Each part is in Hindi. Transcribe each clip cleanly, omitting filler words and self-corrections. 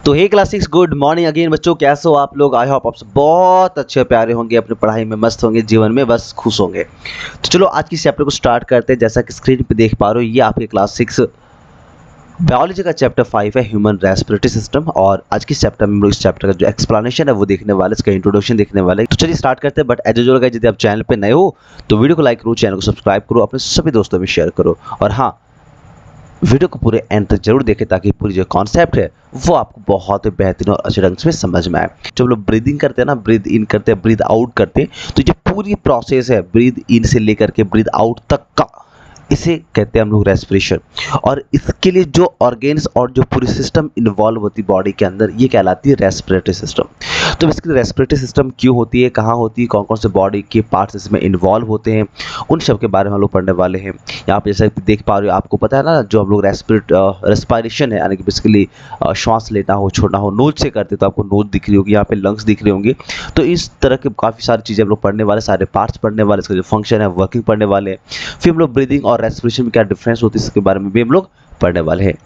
तो हे क्लास 6 गुड मॉर्निंग अगेन बच्चों, कैसे हो आप लोग। आई होप आप सब बहुत अच्छे प्यारे होंगे, अपनी पढ़ाई में मस्त होंगे, जीवन में बस खुश होंगे। तो चलो आज की चैप्टर को स्टार्ट करते हैं। जैसा कि स्क्रीन पे देख पा रहे हो, ये आपके क्लास 6 बायोलॉजी का चैप्टर 5 है, ह्यूमन रेस्पिरेटरी सिस्टम। और आज की चैप्टर में हम लोग इस चैप्टर का जो एक्सप्लेनेशन है वो देखने वाले, इसका इंट्रोडक्शन देखने वाले। तो चलिए स्टार्ट करते हैं। बट एज यूजुअल गाइस, यदि आप चैनल पे नए हो तो वीडियो को लाइक करो, चैनल को सब्सक्राइब करो, अपने सभी दोस्तों में शेयर करो। और हाँ, वीडियो को पूरे एंड तक जरूर देखें ताकि पूरी जो कॉन्सेप्ट है वो आपको बहुत ही बेहतरीन और अच्छे ढंग से समझ में आए। जब लोग ब्रीदिंग करते हैं ना, ब्रीद इन करते हैं, ब्रीद आउट करते हैं, तो ये पूरी प्रोसेस है ब्रीद इन से लेकर के ब्रीद आउट तक का, इसे कहते हैं हम लोग रेस्पिरेशन। और इसके लिए जो ऑर्गेन्स और जो पूरी सिस्टम इन्वॉल्व होती है बॉडी के अंदर, ये कहलाती है रेस्पिरेटरी सिस्टम। तो बेसिकली रेस्पिरेटरी सिस्टम क्यों होती है, कहाँ होती है, कौन कौन से बॉडी के पार्ट्स इसमें इन्वॉल्व होते हैं, उन सब के बारे में हम लोग पढ़ने वाले हैं। यहाँ पे जैसे देख पा रहे हो, आपको पता है ना, जो हम लोग रेस्पिरेशन है, यानी कि बेसिकली श्वास लेना हो, छोड़ना हो, नोज से करते तो आपको नोज दिख रही होगी, यहाँ पे लंग्स दिख रहे होंगे। तो इस तरह के काफ़ी सारी चीज़ें हम लोग पढ़ने वाले, सारे पार्ट्स पढ़ने वाले, इसका जो फंक्शन है वर्किंग पढ़ने वाले हैं। फिर हम लोग ब्रीदिंग और रेस्पिरेशन में क्या डिफरेंस होती है इसके बारे में भी हम लोग पढ़ने वाले हैं।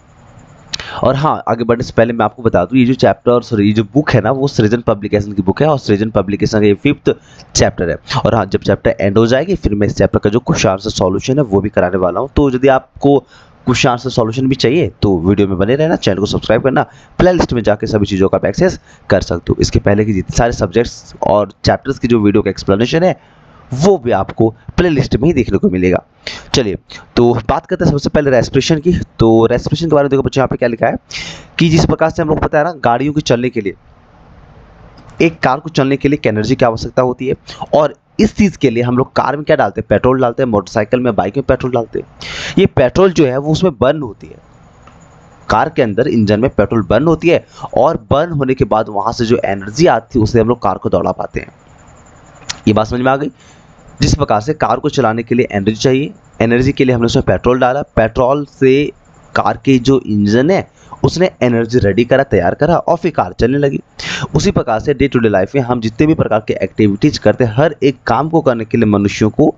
और हाँ, आगे बढ़ने से पहले मैं आपको बता दूं, ये जो चैप्टर और सॉरी ये जो बुक है ना, वो सृजन पब्लिकेशन की बुक है और सृजन पब्लिकेशन का ये 5th चैप्टर है। और हाँ, जब चैप्टर एंड हो जाएगी फिर मैं इस चैप्टर का जो क्वेश्चन आंसर सॉल्यूशन है वो भी कराने वाला हूँ। तो यदि आपको क्वेश्चन आंसर सॉल्यूशन भी चाहिए तो वीडियो में बने रहना, चैनल को सब्सक्राइब करना, प्ले लिस्ट में जाकर सभी चीज़ों का आप एक्सेस कर सकते हो। इसके पहले के जितने सारे सब्जेक्ट्स और चैप्टर्स की जो वीडियो का एक्सप्लेनेशन है वो भी आपको प्लेलिस्ट में ही देखने को मिलेगा। चलिए तो बात करते हैं सबसे पहले रेस्पिरेशन की। तो रेस्पिरेशन के बारे में देखो बच्चों, यहाँ पे क्या लिखा है कि जिस प्रकार से हम लोग पता है ना, गाड़ियों के चलने के लिए, एक कार को चलने के लिए एनर्जी की आवश्यकता होती है। और इस चीज़ के लिए हम लोग कार में क्या डालते हैं, पेट्रोल डालते हैं, मोटरसाइकिल में, बाइक में पेट्रोल डालते हैं। ये पेट्रोल जो है वो उसमें बर्न होती है, कार के अंदर इंजन में पेट्रोल बर्न होती है। और बर्न होने के बाद वहाँ से जो एनर्जी आती है उससे हम लोग कार को दौड़ा पाते हैं। ये बात समझ में आ गई। जिस प्रकार से कार को चलाने के लिए एनर्जी चाहिए, एनर्जी के लिए हमने उसमें पेट्रोल डाला, पेट्रोल से कार के जो इंजन है उसने एनर्जी रेडी करा, तैयार करा, और फिर कार चलने लगी। उसी प्रकार से डे टू डे लाइफ में हम जितने भी प्रकार के एक्टिविटीज करते हैं, हर एक काम को करने के लिए मनुष्यों को,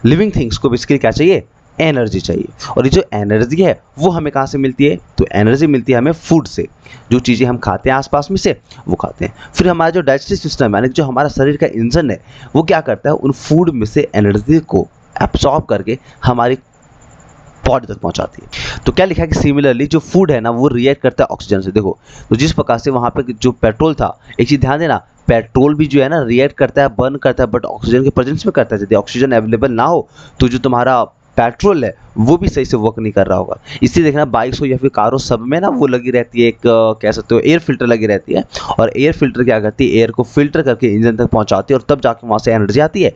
लिविंग थिंग्स को बेसिकली क्या चाहिए, एनर्जी चाहिए। और ये जो एनर्जी है वो हमें कहाँ से मिलती है, तो एनर्जी मिलती है हमें फूड से। जो चीज़ें हम खाते हैं आसपास में से वो खाते हैं। फिर हमारा जो डाइजेस्टिव सिस्टम है, यानी जो हमारा शरीर का इंजन है, वो क्या करता है, उन फूड में से एनर्जी को एब्सॉर्ब करके हमारी बॉडी तक पहुंचाती है। तो क्या लिखा है कि सिमिलरली जो फूड है ना वो रिएक्ट करता है ऑक्सीजन से। देखो, तो जिस प्रकार से वहाँ पे जो पेट्रोल था, एक चीज़ ध्यान देना, पेट्रोल भी जो है ना रिएक्ट करता है, बर्न करता है, बट ऑक्सीजन के प्रेजेंस में करता है। यदि ऑक्सीजन अवेलेबल ना हो तो जो तुम्हारा पेट्रोल है वो भी सही से वर्क नहीं कर रहा होगा। इसलिए देखना, बाइक्स हो या फिर कार हो, सब में ना वो लगी रहती है, एक कह सकते हो एयर फिल्टर लगी रहती है। और एयर फिल्टर क्या करती है, एयर को फिल्टर करके इंजन तक पहुंचाती है और तब जाके वहाँ से एनर्जी आती है।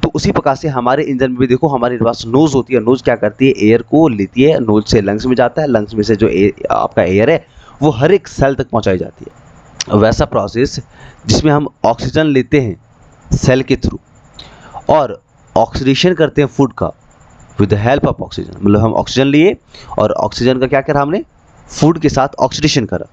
तो उसी प्रकार से हमारे इंजन में भी देखो, हमारे पास नोज होती है। नोज क्या करती है, एयर को लेती है, नोज से लंग्स में जाता है, लंग्स में से जो आपका एयर है वो हर एक सेल तक पहुंचाई जाती है। वैसा प्रोसेस जिसमें हम ऑक्सीजन लेते हैं सेल के थ्रू और ऑक्सीडेशन करते हैं फूड का with the help of oxygen. मतलब हम ऑक्सीजन लिए और ऑक्सीजन का क्या करा हमने, फूड के साथ ऑक्सीडेशन करा,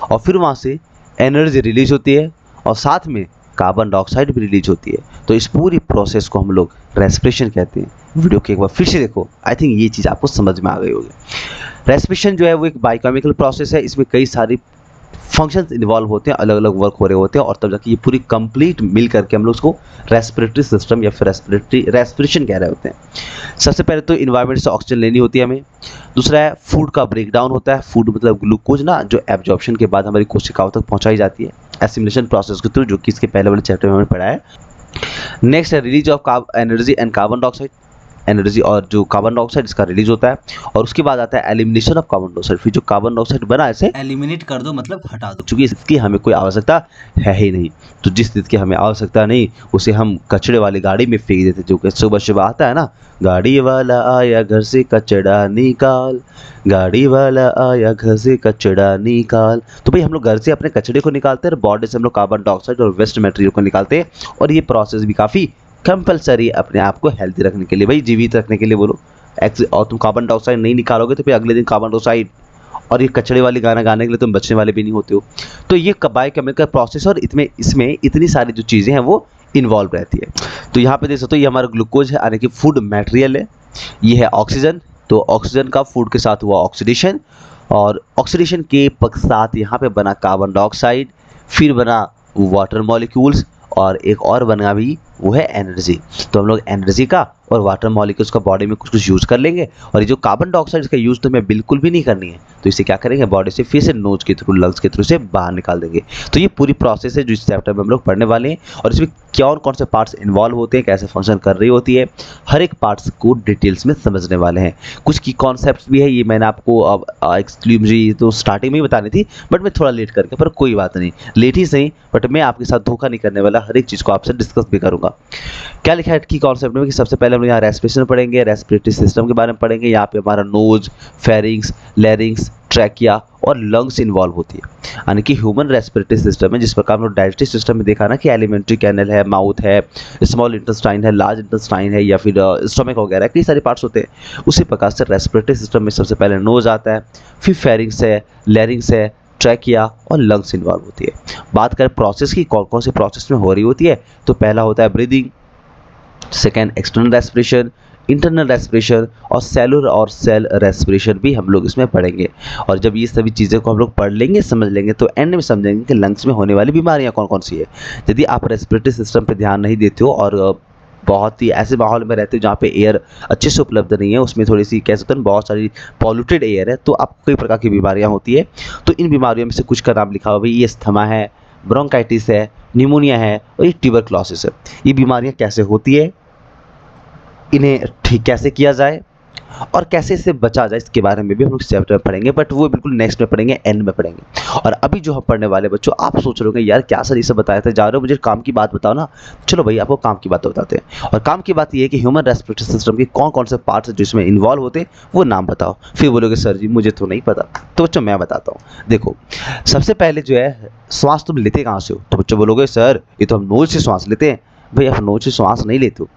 और फिर वहाँ से एनर्जी रिलीज होती है और साथ में कार्बन डाइऑक्साइड भी रिलीज होती है। तो इस पूरी प्रोसेस को हम लोग रेस्पिरेशन कहते हैं। वीडियो के एक बार फिर से देखो, आई थिंक ये चीज़ आपको समझ में आ गई होगी। रेस्पिरेशन जो है वो एक बायोकेमिकल प्रोसेस है, इसमें कई सारी फंक्शंस इन्वॉल्व होते हैं, अलग अलग वर्क हो रहे होते हैं, और तब जाके ये पूरी कंप्लीट मिल करके हम लोग उसको रेस्पिरेटरी सिस्टम या फिर रेस्पिरेशन कह रहे होते हैं। सबसे पहले तो इन्वायरमेंट से ऑक्सीजन लेनी होती है हमें। दूसरा है फूड का ब्रेकडाउन होता है। फूड मतलब ग्लूकोज ना, जो एब्जॉर्प्शन के बाद हमारी कोशिकाओं तक पहुंचाई जाती है एसिमिलेशन प्रोसेस के थ्रू, जो कि इसके पहले वाले चैप्टर में हमने पढ़ा है। नेक्स्ट है release of energy and carbon dioxide. Energy और जो कार्बन डाइऑक्साइड इसका रिलीज होता है। और उसके बाद आता है एलिमिनेशन ऑफ कार्बन डाइऑक्साइड। फिर जो कार्बन डाइऑक्साइड बना इसे एलिमिनेट कर दो, मतलब हटा दो। चूंकि इसकी हमें कोई आवश्यकता है ही नहीं, तो जिस चीज़ की हमें आवश्यकता नहीं उसे हम कचड़े वाली गाड़ी में फेंक देते। जो कि सुबह सुबह आता है ना, गाड़ी वाला आया घर से कचड़ा निकाल, गाड़ी वाला आया घर से कचड़ा निकाल। तो भाई हम लोग घर से अपने कचड़े को निकालते हैं और बॉडी से हम लोग कार्बन डाइऑक्साइड और वेस्ट मटेरियल को निकालते हैं। और ये प्रोसेस भी काफ़ी कंपलसरी है अपने आप को हेल्दी रखने के लिए, भाई जीवित रखने के लिए बोलो। और तुम कार्बन डाइऑक्साइड नहीं निकालोगे तो फिर अगले दिन कार्बन डाइऑक्साइड और ये कचड़े वाली गाना गाने के लिए तुम बचने वाले भी नहीं होते हो। तो ये बायोकेमिकल प्रोसेस और इसमें इतनी सारी जो चीज़ें हैं वो इन्वॉल्व रहती है। तो यहाँ पे देख सकते हो, ये हमारा ग्लूकोज है, यानी कि फूड मटेरियल है। ये है ऑक्सीजन, तो ऑक्सीजन का फूड के साथ हुआ ऑक्सीडेशन, और ऑक्सीडेशन के पश्चात यहाँ पे बना कार्बन डाइऑक्साइड, फिर बना वाटर मॉलिक्यूल्स और एक और बना भी वो है एनर्जी। तो हम लोग एनर्जी का और वाटर मॉलिक्यूल्स का बॉडी में कुछ कुछ यूज़ कर लेंगे और ये जो कार्बन डाइऑक्साइड का यूज़ तो हमें बिल्कुल भी नहीं करनी है, तो इसे क्या करेंगे बॉडी से फिर से नोज के थ्रू लंग्स के थ्रू से बाहर निकाल देंगे। तो ये पूरी प्रोसेस है जो इस चैप्टर में हम लोग पढ़ने वाले हैं और इसमें क्या और कौन से पार्ट्स इन्वॉल्व होते हैं, कैसे फंक्शन कर रही होती है, हर एक पार्ट्स को डिटेल्स में समझने वाले हैं। कुछ की कॉन्सेप्ट्स भी है, ये मैंने आपको अब एक्चुअली मुझे ये तो स्टार्टिंग में ही बतानी थी बट मैं थोड़ा लेट करके, पर कोई बात नहीं, लेट ही सही, बट मैं आपके साथ धोखा नहीं करने वाला, हर एक चीज़ को आपसे डिस्कस भी करूँगा। क्या लिखा है की कॉन्सेप्ट में कि सबसे पहले हम लोग यहाँ रेस्पिरेशन पढ़ेंगे, रेस्पिरेटरी सिस्टम के बारे में पढ़ेंगे। यहाँ पे हमारा नोज, फेरिंग्स, लैरिंग्स, ट्रैकिया और लंग्स इन्वॉल्व होती है, यानी कि ह्यूमन रेस्पिरेटरी सिस्टम है। जिस प्रकार हम लोग डाइजेस्टिव सिस्टम में देखा ना कि एलिमेंट्री कैनल है, माउथ है, स्मॉल इंटेस्टाइन है, लार्ज इंटेस्टाइन है या फिर स्टमक वगैरह कई सारे पार्ट्स होते हैं। उसी प्रकार से रेस्पिरेटरी सिस्टम में सबसे पहले नोज आता है, फिर फेरिंग्स है, लैरिंग्स है, ट्रैकिया और लंग्स इन्वॉल्व होती है। बात करें प्रोसेस की, कौन कौन से प्रोसेस में हो रही होती है, तो पहला होता है breathing, second external respiration, internal respiration और सेलुलर और सेल रेस्पिरेशन भी हम लोग इसमें पढ़ेंगे। और जब ये सभी चीज़ें को हम लोग पढ़ लेंगे, समझ लेंगे, तो एंड में समझेंगे कि लंग्स में होने वाली बीमारियां कौन कौन सी है। यदि आप रेस्पिरेटरी सिस्टम पे ध्यान नहीं देते हो और बहुत ही ऐसे माहौल में रहते हो जहाँ पे एयर अच्छे से उपलब्ध नहीं है, उसमें थोड़ी सी कह सकते हैं बहुत सारी पॉल्यूटेड एयर है, तो आपको कई प्रकार की बीमारियाँ होती है। तो इन बीमारियों में से कुछ का नाम लिखा हुआ भाई, ये अस्थमा है, ब्रोंकाइटिस है, निमोनिया है और ये ट्यूबरक्लोसिस है। ये बीमारियाँ कैसे होती है, इन्हें ठीक कैसे किया जाए और कैसे इससे बचा जाए, इसके बारे में भी हम लोग चैप्टर में पढ़ेंगे, बट वो बिल्कुल नेक्स्ट में पढ़ेंगे, एंड में पढ़ेंगे। और अभी जो हम पढ़ने वाले बच्चों, आप सोच रहे होंगे यार क्या सर ये सब बताए थे, जा रहे हो मुझे काम की बात बताओ ना। चलो भाई आपको काम की बात बताते हैं। और काम की बात ये है कि ह्यूमन रेस्पिरेटरी सिस्टम के कौन कौन से पार्ट्स हैं जो इसमें इन्वॉल्व होते हैं, वो नाम बताओ। फिर बोलोगे सर जी मुझे तो नहीं पता, तो बच्चों मैं बताता हूँ। देखो सबसे पहले जो है श्वास तुम लेते कहाँ से हो, तो बच्चों बोलोगे सर ये तो हम नोज से श्वास लेते हैं। भाई आप नोज से श्वास नहीं लेते हो,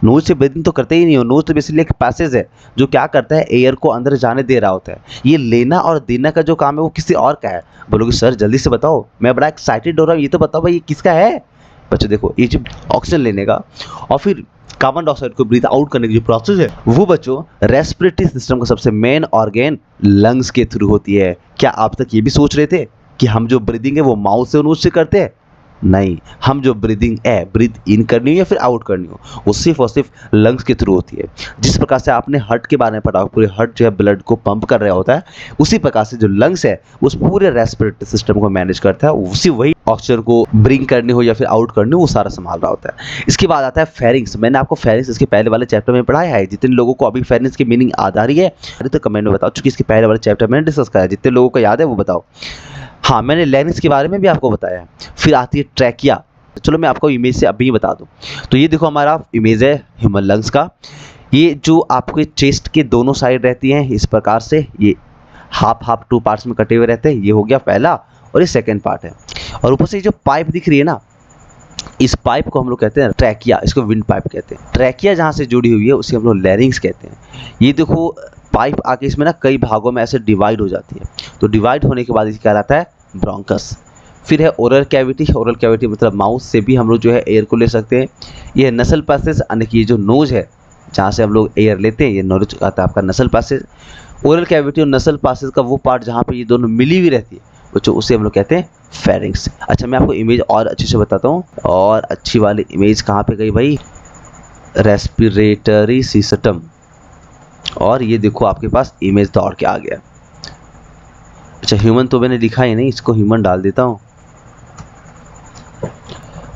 नोज से ब्रीदिंग तो करते ही नहीं हो। नोज तो बेसिकली एक पैसेज है जो क्या करता है, एयर को अंदर जाने दे रहा होता है। ये लेना और देना का जो काम है वो किसी और का है। बोलोगे सर जल्दी से बताओ, मैं बड़ा एक्साइटेड हो रहा हूँ, ये तो बताओ भाई ये किसका है। बच्चों देखो ये जो ऑक्सीजन लेने का और फिर कार्बन डाइऑक्साइड को ब्रीथ आउट करने की जो प्रोसेस है, वो बच्चों रेस्पिरेटरी सिस्टम का सबसे मेन ऑर्गेन लंग्स के थ्रू होती है। क्या आप तक ये भी सोच रहे थे कि हम जो ब्रीदिंग है वो माउथ से और नोज से करते हैं? नहीं, हम जो ब्रीदिंग है, ब्रीथ इन करनी हो या फिर आउट करनी हो, वो सिर्फ और सिर्फ लंग्स के थ्रू होती है। जिस प्रकार से आपने हार्ट के बारे में पढ़ा, पूरे हार्ट जो है ब्लड को पंप कर रहा होता है, उसी प्रकार से जो लंग्स है उस पूरे रेस्पिरेटरी सिस्टम को मैनेज करता है। उसी वही ऑक्सीजन को ब्रिंग करनी हो या फिर आउट करनी हो, वो सारा संभाल रहा होता है। इसके बाद आता है फेरिंग्स। मैंने आपको फेरिंग्स इसके पहले वाले चैप्टर में पढ़ाया है। जितने लोगों को अभी फेरिंग्स की मीनिंग याद आ रही है अरे तो कमेंट में बताओ, चूंकि इसके पहले वाले चैप्टर में डिस्कस करा है। जितने लोगों को याद है वो बताओ। हाँ मैंने लैरिंग्स के बारे में भी आपको बताया है। फिर आती है ट्रैकिया। चलो मैं आपको इमेज से अभी बता दूं। तो ये देखो हमारा इमेज है ह्यूमन लंग्स का। ये जो आपके चेस्ट के दोनों साइड रहती हैं इस प्रकार से, ये हाफ हाफ टू पार्ट्स में कटे हुए रहते हैं। ये हो गया पहला और ये सेकंड पार्ट है। और ऊपर से जो पाइप दिख रही है ना, इस पाइप को हम लोग कहते हैं ट्रैकिया, इसको विंड पाइप कहते हैं। ट्रैकिया जहाँ से जुड़ी हुई है उसे हम लोग लैरिंग्स कहते हैं। ये देखो पाइप आके इसमें ना कई भागों में ऐसे डिवाइड हो जाती है। तो डिवाइड होने के बाद इसे कहलाता है ब्रोंकस। फिर है ओरल कैविटी। ओरल कैविटी मतलब माउथ से भी हम लोग जो है एयर को ले सकते हैं। ये है नसल पैसेज, यानी कि ये जो नोज है जहाँ से हम लोग एयर लेते हैं, ये नोज आता है आपका नसल पैसेज। ओरल कैविटी और नसल पैसेज का वो पार्ट जहाँ पे ये दोनों मिली हुई रहती है बच्चों, उसे हम लोग कहते हैं फेरिंग्स। अच्छा मैं आपको इमेज और अच्छे से बताता हूँ। और अच्छी वाली इमेज कहाँ पे गई भाई, रेस्पिरेटरी सिस्टम। और ये देखो आपके पास इमेज दौड़ के आ गया। अच्छा ह्यूमन तो मैंने लिखा ही नहीं, इसको ह्यूमन डाल देता हूँ।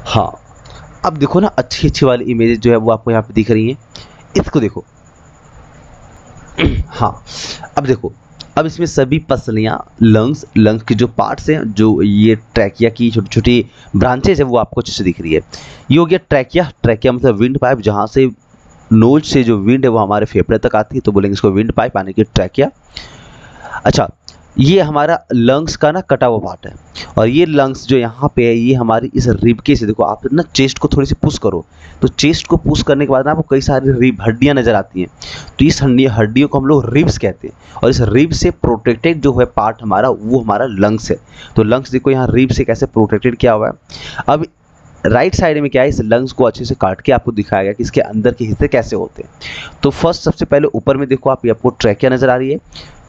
हाँ अब देखो ना अच्छी अच्छी वाली इमेज जो है वो आपको यहाँ पे दिख रही हैं, इसको देखो। हाँ अब देखो, अब इसमें सभी पसलियाँ लंग्स के जो पार्ट्स हैं, जो ये ट्रैकिया की छोटी छोटी ब्रांचेज है, वो आपको अच्छे से दिख रही है। ये हो गया ट्रैकिया। ट्रैकिया मतलब विंड पाइप, जहाँ से नोज से जो विंड है वो हमारे फेफड़े तक आती है, तो बोलेंगे इसको विंड पाइप, यानी कि ट्रैकिया। अच्छा ये हमारा लंग्स का ना कटा हुआ पार्ट है। और ये लंग्स जो यहाँ पे है ये हमारी इस रिब के से, देखो आप ना चेस्ट को थोड़ी सी पुश करो, तो चेस्ट को पुश करने के बाद ना आपको कई सारी रिब हड्डियाँ नजर आती हैं। तो इस हड्डियों को हम लोग रिब्स कहते हैं। और इस रिब से प्रोटेक्टेड जो है पार्ट हमारा, वो हमारा लंग्स है। तो लंग्स देखो यहाँ रिब से कैसे प्रोटेक्टेड किया हुआ है। अब राइट साइड में क्या है, इस लंग्स को अच्छे से काट के आपको दिखाया गया कि इसके अंदर के हिस्से कैसे होते हैं। तो फर्स्ट सबसे पहले ऊपर में देखो आप, ये आपको ट्रैकिया नजर आ रही है।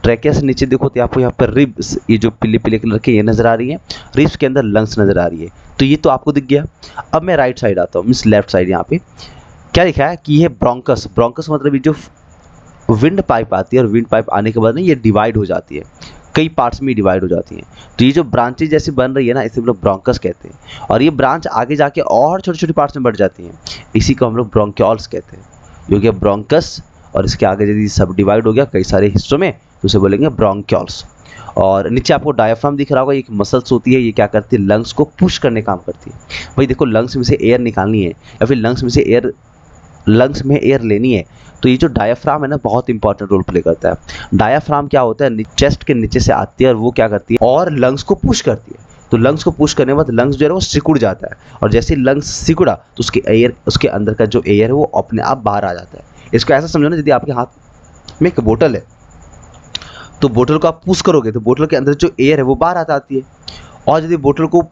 ट्रैकिया से नीचे देखो तो आपको यहाँ पर रिब्स, ये जो पीले पीले कलर के ये नज़र आ रही है, रिब्स के अंदर लंग्स नज़र आ रही है। तो ये तो आपको दिख गया। अब मैं राइट साइड आता हूँ, मीन्स लेफ्ट साइड। यहाँ पे क्या लिखा है कि ये ब्रोंकस, ब्रोंकस मतलब ये जो विंड पाइप आती है और विंड पाइप आने के बाद ना ये डिवाइड हो जाती है, कई पार्ट्स में डिवाइड हो जाती हैं। तो ये जो ब्रांचेज जैसी बन रही है ना, इसे हम लोग ब्रोंकस कहते हैं। और ये ब्रांच आगे जाके और छोटे छोटे पार्ट्स में बढ़ जाती हैं, इसी को हम लोग ब्रोंक्यूल्स कहते हैं। ये हो गया ब्रोंकस, और इसके आगे यदि सब डिवाइड हो गया कई सारे हिस्सों में तो उसे बोलेंगे ब्रोंक्यूल्स। और नीचे आपको डायफ्राम दिख रहा होगा, एक मसल्स होती है, ये क्या करती है, लंग्स को पुश करने काम करती है। भाई देखो, लंग्स में से एयर निकालनी है या फिर लंग्स में से एयर, लंग्स में एयर लेनी है, तो ये जो डायफ्राम है ना बहुत इंपॉर्टेंट रोल प्ले करता है। डायफ्राम क्या होता है, चेस्ट के नीचे से आती है और वो क्या करती है, और लंग्स को पुश करती है। तो लंग्स को पुश करने के बाद लंग्स जो है वो सिकुड़ जाता है, और जैसे ही लंग्स सिकुड़ा तो उसके एयर, उसके अंदर का जो एयर है वो अपने आप बाहर आ जाता है। इसको ऐसा समझो ना, यदि आपके हाथ में एक बोतल है तो बोतल को आप पुश करोगे तो बोतल के अंदर जो एयर है वो बाहर आती है, और यदि बोतल को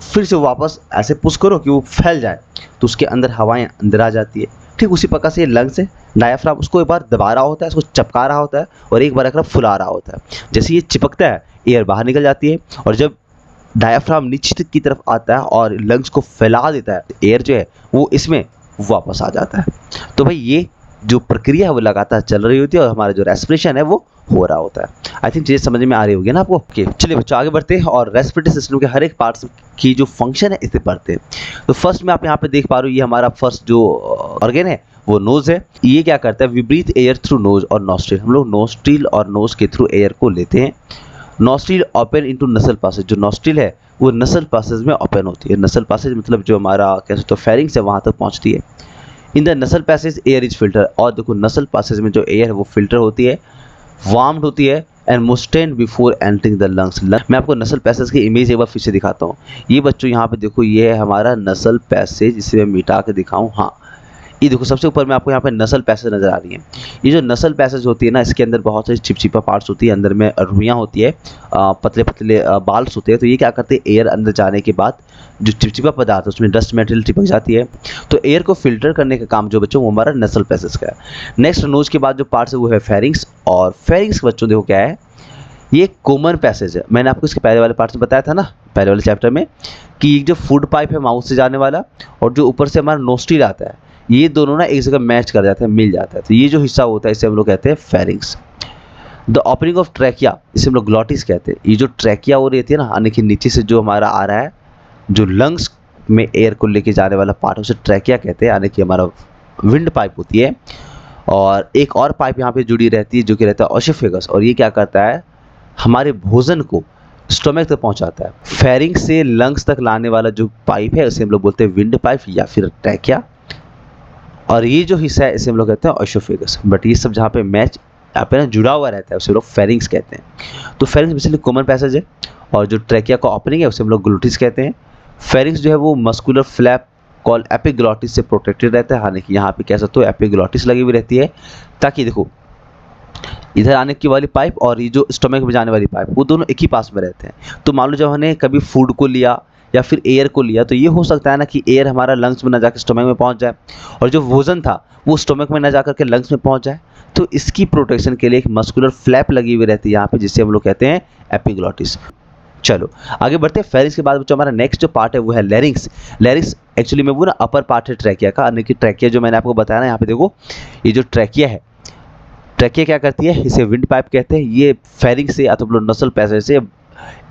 फिर से वापस ऐसे पुश करो कि वो फैल जाए तो उसके अंदर हवाएं अंदर आ जाती है। ठीक उसी प्रकार से ये लंग्स है, डायफ्राम उसको एक बार दबा रहा होता है, उसको चपका रहा होता है, और एक बार एक फुला रहा होता है। जैसे ये चिपकता है एयर बाहर निकल जाती है, और जब डायफ्राम नीचे की तरफ आता है और लंग्स को फैला देता है, एयर जो है वो इसमें वापस आ जाता है। तो भाई ये जो प्रक्रिया है वो लगातार चल रही होती है, और हमारा जो रेस्पिरेशन है वो हो रहा होता है। आई थिंक चीज़ें समझ में आ रही होगी ना आपको। ओके, चलिए बच्चों आगे बढ़ते हैं और रेस्पिरेटरी सिस्टम के हर एक पार्ट्स की जो फंक्शन है इसे पढ़ते हैं। तो फर्स्ट में आप यहाँ पे देख पा रहे हो, ये हमारा फर्स्ट जो ऑर्गन है वो नोज है। ये क्या करता है, we breathe air through nose और नॉस्ट्रिल। हम लोग नोस्ट्रिल और नोज के थ्रू एयर को लेते हैं। नॉस्ट्रिल ओपन इनटू नसल पासेज, जो नॉस्ट्रिल है वो नसल पासेज में ओपन होती है। नसल पासेज मतलब जो हमारा कह सकते हो फेरिंग्स है वहाँ तक पहुँचती है। इन द नसल पैसेज एयर इज फिल्टर, और देखो नसल पैसेज में जो एयर है वो फिल्टर होती है, वार्म्ड होती है, and moistened before entering the lungs. मैं आपको नसल पैसेज की इमेज एक बार फिर से दिखाता हूँ। ये बच्चों यहाँ पे देखो, ये है हमारा नसल पैसेज, इसे मैं मिटा के दिखाऊँ। हाँ, ये देखो सबसे ऊपर में आपको यहाँ पे नसल पैसेज नज़र आ रही है। ये जो नसल पैसेज होती है ना, इसके अंदर बहुत सारी चिपचिपा पार्ट्स होती है, अंदर में रुइयाँ होती है, पतले पतले बाल्स होते हैं। तो ये क्या करते हैं, एयर अंदर जाने के बाद जो चिपचिपा पदार्थ है उसमें डस्ट मटेरियल चिपक जाती है, तो एयर को फिल्टर करने का काम जो बच्चों वो हमारा नसल पैसेज का है। नेक्स्ट नोज के बाद जो पार्ट्स है वो है फेरिंग्स, और फेरिंग्स बच्चों देखो क्या है, ये कॉमन पैसेज है। मैंने आपको इसके पहले वाले पार्ट में बताया था ना, पहले वाले चैप्टर में, कि जो फूड पाइप है माउथ से जाने वाला, और जो ऊपर से हमारा नोस्ट्रिल आता है, ये दोनों ना एक जगह मैच कर जाते हैं, मिल जाता है। तो ये जो हिस्सा होता है इसे हम लोग कहते हैं pharynx. The opening of trachea, इसे हम लोग ग्लॉटिस कहते हैं। ये जो ट्रैकिया हो रही थी ना, यानी कि नीचे से जो हमारा आ रहा है, जो लंग्स में एयर को लेके जाने वाला पार्ट है उसे ट्रैकिया कहते हैं, यानी कि हमारा विंड पाइप होती है। और एक और पाइप यहाँ पे जुड़ी रहती है जो कि रहता है ओशिफेगस, और ये क्या करता है, हमारे भोजन को स्टोमक तक पहुंचाता है। फेरिंग से लंग्स तक लाने वाला जो पाइप है उसे हम लोग बोलते हैं विंड पाइप या फिर ट्रैकिया, और ये जो हिस्सा है इसे हम लोग कहते हैं ओशिफेगस। बट ये सब जहाँ पे मैच यहाँ पे ना जुड़ा हुआ रहता है उसे लोग फेरिंग्स कहते हैं। तो फेरिंग्स बेसिकली कॉमन पैसेज है, और जो ट्रैकिया का ओपनिंग है उसे हम लोग ग्लूटिस कहते हैं। फेरिंग्स जो है वो मस्कुलर फ्लैप कॉल एपिग्लॉटिस से प्रोटेक्टेड रहता है, हालांकि यहाँ पे कह सकते हो एपिग्लॉटिस लगी हुई रहती है, ताकि देखो इधर आने की वाली पाइप और ये जो स्टोमक में जाने वाली पाइप वो दोनों एक ही पास में रहते हैं। तो मान लो जब हमने कभी फूड को लिया या फिर एयर को लिया, तो ये हो सकता है ना कि एयर हमारा लंग्स में ना जाकर स्टोमक में पहुंच जाए, और जो भोजन था वो स्टोमक में ना जाकर के लंग्स में पहुंच जाए। तो इसकी प्रोटेक्शन के लिए एक मस्कुलर फ्लैप लगी हुई रहती है यहाँ पे, जिससे हम लोग कहते हैं एपिग्लॉटिस। चलो आगे बढ़ते हैं। फेरिंग्स के बाद बच्चों हमारा नेक्स्ट जो पार्ट है वो है लैरिंग्स। लैरिंग्स एक्चुअली में वो ना अपर पार्ट है ट्रैकिया का, यानी कि ट्रैकिया जो मैंने आपको बताया ना, यहाँ पे देखो ये जो ट्रैकिया है, ट्रैकिया क्या करती है, इसे विंड पाइप कहते हैं। ये फेरिंग से अथवा नसल पैसेज से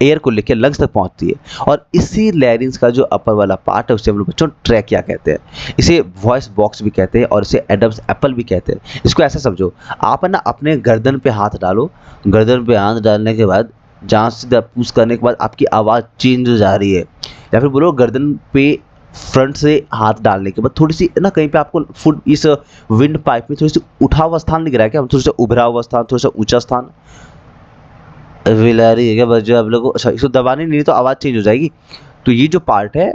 एयर को लेकर लंग्स तक पहुंचती है, और इसी लैरिंग्स का जो अपर वाला पार्ट है उसे हम लोग बच्चों ट्रैकिया कहते हैं। इसे वॉइस बॉक्स भी कहते हैं, और इसे एडम्स एप्पल भी कहते हैं। इसको ऐसा समझो, आप ना अपने गर्दन पे हाथ डालो, गर्दन पे हाथ डालने के बाद जहाँ से पुश करने के बाद आपकी आवाज़ चेंज हो जा रही है, या फिर बोलो गर्दन पे फ्रंट से हाथ डालने के बाद थोड़ी सी ना कहीं पे आपको फुट इस विंड पाइप में थोड़ी सी उठा हुआ स्थान दिख रहा है क्या, थोड़ा सा उभरा हुआ स्थान, थोड़ा सा ऊंचा स्थान विलारी है क्या बच्चों आप लोगों को। अच्छा, इसको दबाने नहीं तो आवाज़ चेंज हो जाएगी। तो ये जो पार्ट है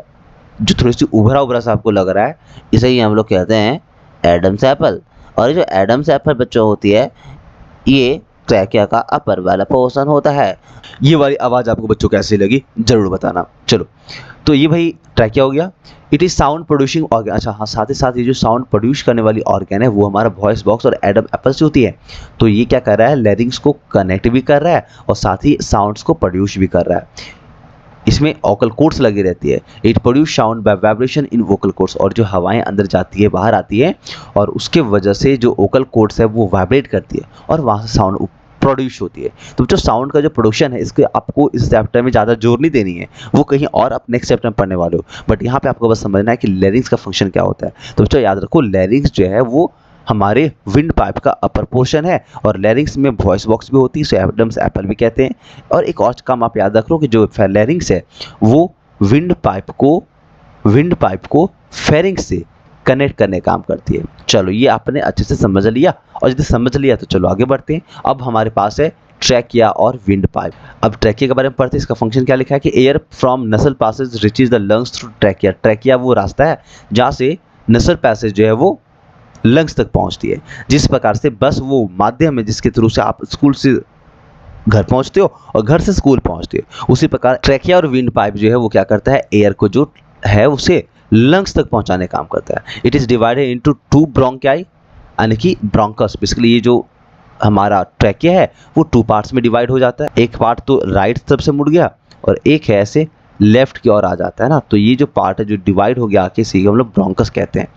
जो थोड़ी सी उभरा उभरा सा आपको लग रहा है, इसे ही हम लोग कहते हैं एडम्स एप्पल। और ये जो एडम्स एप्पल बच्चों होती है, ये ट्रैकिया का अपर वाला पोर्शन होता है। ये वाली आवाज़ आपको बच्चों कैसी लगी जरूर बताना। चलो, तो ये भाई ट्रैकिया हो गया। It is sound producing organ. अच्छा हाँ, साथ ही साथ ये जो साउंड प्रोड्यूस करने वाली ऑर्गन है वो हमारा वॉइस बॉक्स और एडम एपल्स होती है। तो ये क्या कर रहा है, लैरिंग्स को कनेक्ट भी कर रहा है और साथ ही साउंड्स को प्रोड्यूस भी कर रहा है। इसमें वोकल कोर्ड्स लगी रहती है। It produce sound bye vibration in vocal chords, और जो हवाएं अंदर जाती है बाहर आती है और उसके वजह से जो वोकल कोर्ड्स है वो वाइब्रेट करती है और वहाँ से साउंड प्रोड्यूस होती है। तो जो साउंड का जो प्रोडक्शन है इसके आपको इस चैप्टर में ज़्यादा जोर नहीं देनी है, वो कहीं और आप नेक्स्ट चैप्टर में पढ़ने वाले हो। बट यहाँ पे आपको बस समझना है कि लैरिंग्स का फंक्शन क्या होता है। तो बच्चों याद रखो, लैरिंग्स जो है वो हमारे विंड पाइप का अपर पोर्शन है और लैरिंग्स में वॉइस बॉक्स भी होती है, इसे एडम्स एप्पल भी कहते हैं। और एक और काम आप याद रख लो कि जो लैरिंग्स है वो विंड पाइप को फेरिंग्स से कनेक्ट करने का काम करती है। चलो, ये आपने अच्छे से समझ लिया, और यदि समझ लिया तो चलो आगे बढ़ते हैं। अब हमारे पास है ट्रैकिया और विंड पाइप। अब ट्रैकिया के बारे में पढ़ते हैं। इसका फंक्शन क्या लिखा है कि एयर फ्रॉम नसल passage reaches the lungs through trachea. Trachea वो रास्ता है जहाँ से नसल पैसेज जो है वो लंग्स तक पहुंचती है। जिस प्रकार से बस वो माध्यम है जिसके थ्रू से आप स्कूल से घर पहुंचते हो और घर से स्कूल पहुंचते हो, उसी प्रकार ट्रैकिया और विंड पाइप जो है वो क्या करता है, एयर को जो है उसे लंग्स तक पहुंचाने का काम करता है। It is divided into two bronchi, यानी कि ब्रोंकस। बेसिकली ये जो हमारा ट्रैकिया है वो टू पार्ट्स में डिवाइड हो जाता है। एक पार्ट तो राइट तरफ से मुड़ गया और एक है ऐसे लेफ्ट की ओर आ जाता है ना। तो ये जो पार्ट है जो डिवाइड हो गया आके, इसी हम लोग ब्रोंकस कहते हैं।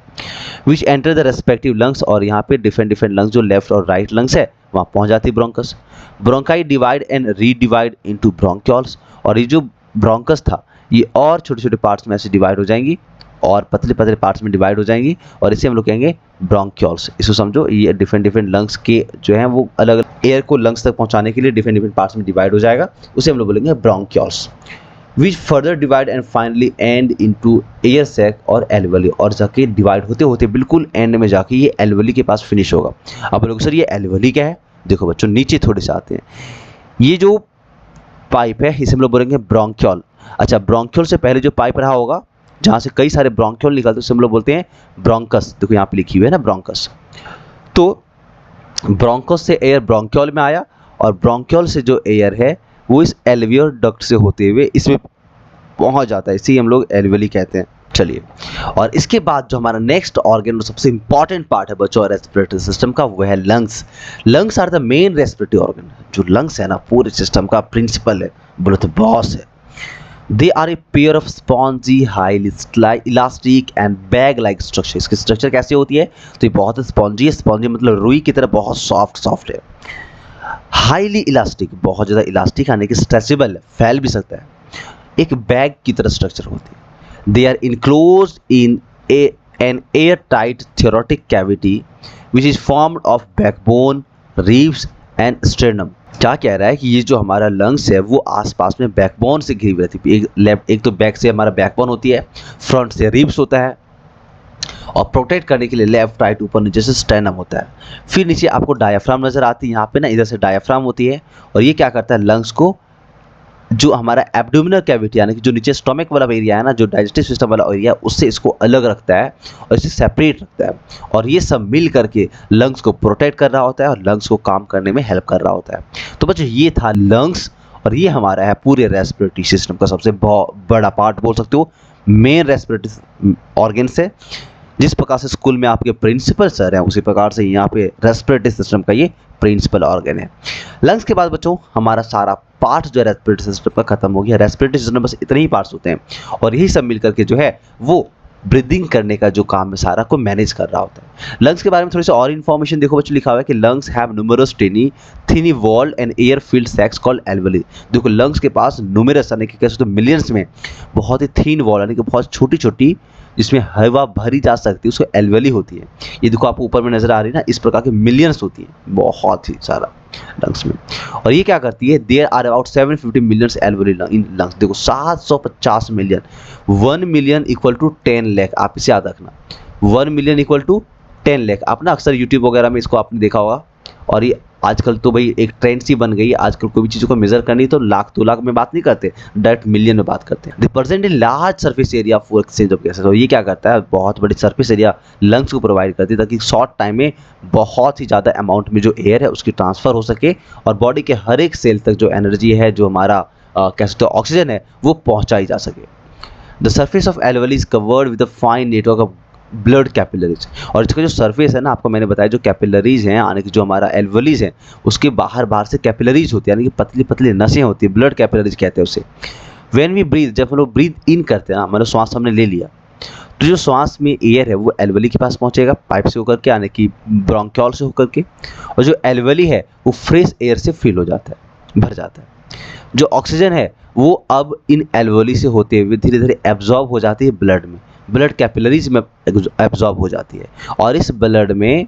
विच एंटर द रेस्पेक्टिव लंग्स, और यहाँ पे डिफरेंट लंग्स जो लेफ्ट और राइट लंग्स है वहाँ पहुँच जाती है bronchus. Bronchi divide and redivide into bronchioles, और ये जो ब्रोंकस था ये और छोटे छोटे पार्ट्स में ऐसे डिवाइड हो जाएंगी और पतले पतले पार्ट्स में डिवाइड हो जाएंगी, और इसे हम लोग कहेंगे ब्रोंक्यूल्स। इसको समझो, ये डिफरेंट लंग्स के जो हैं वो अलग अलग एयर को लंग्स तक पहुँचाने के लिए डिफरेंट पार्ट्स में डिवाइड हो जाएगा, उसे हम लोग बोलेंगे bronchioles. Which further divide and finally end into air sac और एल्वेली, और जाके डिवाइड होते होते बिल्कुल एंड में जाके ये एल्वेली के पास फिनिश होगा। अब लोग सर ये एल्वेली क्या है, देखो बच्चों नीचे थोड़े से आते हैं। ये जो पाइप है इसे हम लोग बोलेंगे ब्रोंक्यूल। अच्छा, ब्रोंक्यूल से पहले जो पाइप रहा होगा जहाँ से कई सारे ब्रोंक्यूल निकलते हैं उसे हम लोग बोलते हैं ब्रोंकस। देखो यहाँ पे लिखी हुई है ना ब्रोंकस। तो ब्रोंकस से एयर ब्रोंक्यूल में आया और ब्रोंक्यूल से जो एयर है वो इस एल्वियर डक्ट से होते हुए इसमें पहुंच जाता है, इसी हम लोग एल्वियोली कहते हैं। चलिए, और इसके बाद जो हमारा नेक्स्ट ऑर्गन सबसे इंपॉर्टेंट पार्ट है बच्चों रेस्पिरेटरी सिस्टम का, वो है lungs. Lungs are the main respiratory organ. जो लंग्स है ना पूरे सिस्टम का प्रिंसिपल है, बोलो तो बॉस है। They are a pair of spongy highly elastic and bag like structure. इसकी स्ट्रक्चर कैसी होती है, तो ये बहुत स्पॉन्जी है। स्पॉन्जी मतलब रुई की तरह बहुत सॉफ्ट है। हाईली इलास्टिक, बहुत ज़्यादा इलास्टिक, यानी कि स्ट्रेचेबल है, फैल भी सकता है। एक बैग की तरह स्ट्रक्चर होती है। They are enclosed in an air tight thoracic cavity which is formed of backbone, ribs and sternum. क्या कह रहा है कि ये जो हमारा लंग्स है वो आसपास में बैकबोन से घिरी हुई रहती है। एक तो बैक से हमारा बैकबोन होती है, फ्रंट से रिब्स होता है, और प्रोटेक्ट करने के लिए लेफ्ट राइट ऊपर नीचे से स्टेर्नम होता है। फिर नीचे आपको डायाफ्राम नजर आती है, यहाँ पे ना इधर से डायाफ्राम होती है, और ये क्या करता है लंग्स को जो हमारा एब्डोमिनल कैविटी यानी कि जो नीचे स्टोमक वाला एरिया है ना, जो डाइजेस्टिव सिस्टम वाला एरिया, उससे इसको अलग रखता है और इसे सेपरेट रखता है, और ये सब मिल करके लंग्स को प्रोटेक्ट कर रहा होता है और लंग्स को काम करने में हेल्प कर रहा होता है। तो बच्चों ये था लंग्स, और ये हमारा है पूरे रेस्पिरेटरी सिस्टम का सबसे बड़ा पार्ट बोल सकते हो, मेन रेस्पिरेटरी ऑर्गन से। जिस प्रकार से स्कूल में आपके प्रिंसिपल सर हैं उसी प्रकार से यहाँ पे रेस्पिरेटरी सिस्टम का ये प्रिंसिपल ऑर्गन है। लंग्स के बाद बच्चों हमारा सारा पार्ट जो है रेस्पिरेटरी सिस्टम का खत्म हो गया। रेस्पिरेटरी सिस्टम में बस इतने ही पार्ट्स होते हैं, और यही सब मिलकर के जो है वो ब्रीदिंग करने का जो काम है सारा को मैनेज कर रहा होता है। लंग्स के बारे में थोड़ी सी और इन्फॉर्मेशन देखो बच्चों, लिखा हुआ है कि lungs have numerous thin walled and air filled sacs called alveoli. देखो लंग्स के पास न्यूमरस यानी कि कैसे तो मिलियंस में बहुत ही थीन वॉल यानी कि बहुत छोटी छोटी जिसमें हवा भरी जा सकती है उसको एल्वेली होती है। ये देखो आपको ऊपर में नजर आ रही है ना, इस प्रकार के मिलियंस होती है, बहुत ही सारा लंग्स में। और ये क्या करती है, there are about 750 million alveoli in lungs. देखो 750 million, 1 million equal to 10 lakh. आप इसे याद रखना, 1 मिलियन इक्वल टू 10 लाख। आप ना अक्सर यूट्यूब वगैरह में इसको आपने देखा होगा, और ये आजकल तो भाई एक ट्रेंड सी बन गई है, आजकल कोई भी चीज़ों को मेजर करनी तो लाख 2 लाख में बात नहीं करते, डायरेक्ट मिलियन में बात करते हैं। Represent in large surface area for exchange of gases. और ये क्या करता है, बहुत बड़ी सरफेस एरिया लंग्स को प्रोवाइड करती है ताकि शॉर्ट टाइम में बहुत ही ज़्यादा अमाउंट में जो एयर है उसकी ट्रांसफ़र हो सके और बॉडी के हर एक सेल तक जो एनर्जी है, जो हमारा कह सकते हो ऑक्सीजन है, वो पहुँचाई जा सके। The surface of alveoli is covered with a fine network of blood capillaries. और इसका जो सरफेस है ना, आपको मैंने बताया जो कैपिलरीज हैं, यानी कि जो हमारा एल्वेलीज हैं उसके बाहर से कैपिलरीज होती है, यानी कि पतली पतली नसें होती है, ब्लड कैपिलरीज कहते हैं उसे। व्हेन वी ब्रीथ, जब हम लोग ब्रीथ इन करते हैं ना, मतलब श्वास हमने ले लिया, तो जो श्वास में एयर है वो एल्वेली के पास पहुंचेगा पाइप से होकर के, यानी कि ब्रोंक्योल से होकर के, और जो एल्वेली है वो फ्रेश एयर से फिल हो जाता है, भर जाता है। जो ऑक्सीजन है वो अब इन एल्वेली से होते हुए धीरे धीरे एब्जॉर्ब हो जाती है ब्लड में, ब्लड कैपिलरीज में एब्जॉर्ब हो जाती है। और इस ब्लड में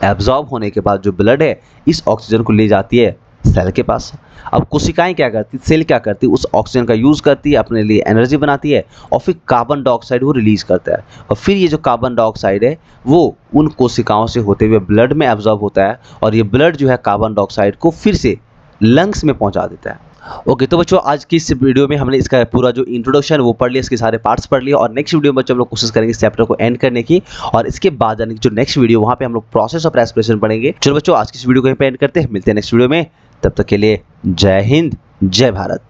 एब्जॉर्ब होने के बाद जो ब्लड है इस ऑक्सीजन को ले जाती है सेल के पास। अब कोशिकाएं क्या करती, सेल क्या करती, उस ऑक्सीजन का यूज़ करती है, अपने लिए एनर्जी बनाती है और फिर कार्बन डाइऑक्साइड वो रिलीज करता है। और फिर ये जो कार्बन डाइऑक्साइड है वो उन कोशिकाओं से होते हुए ब्लड में एब्जॉर्ब होता है और ये ब्लड जो है कार्बन डाइऑक्साइड को फिर से लंग्स में पहुंचा देता है। ओके, तो बच्चों आज की इस वीडियो में हमने इसका पूरा जो इंट्रोडक्शन वो पढ़ लिया, इसके सारे पार्ट्स पढ़ लिए, और नेक्स्ट वीडियो में बच्चों हम लोग कोशिश करेंगे इस चैप्टर को एंड करने की, और इसके बाद यानी जो नेक्स्ट वीडियो वहाँ पे हम लोग प्रोसेस ऑफ रेस्पिरेशन पढ़ेंगे। चलो बच्चों आज की इस वीडियो को यहीं पे एंड करते हैं, मिलते हैं नेक्स्ट वीडियो में, तब तक के लिए जय हिंद जय भारत।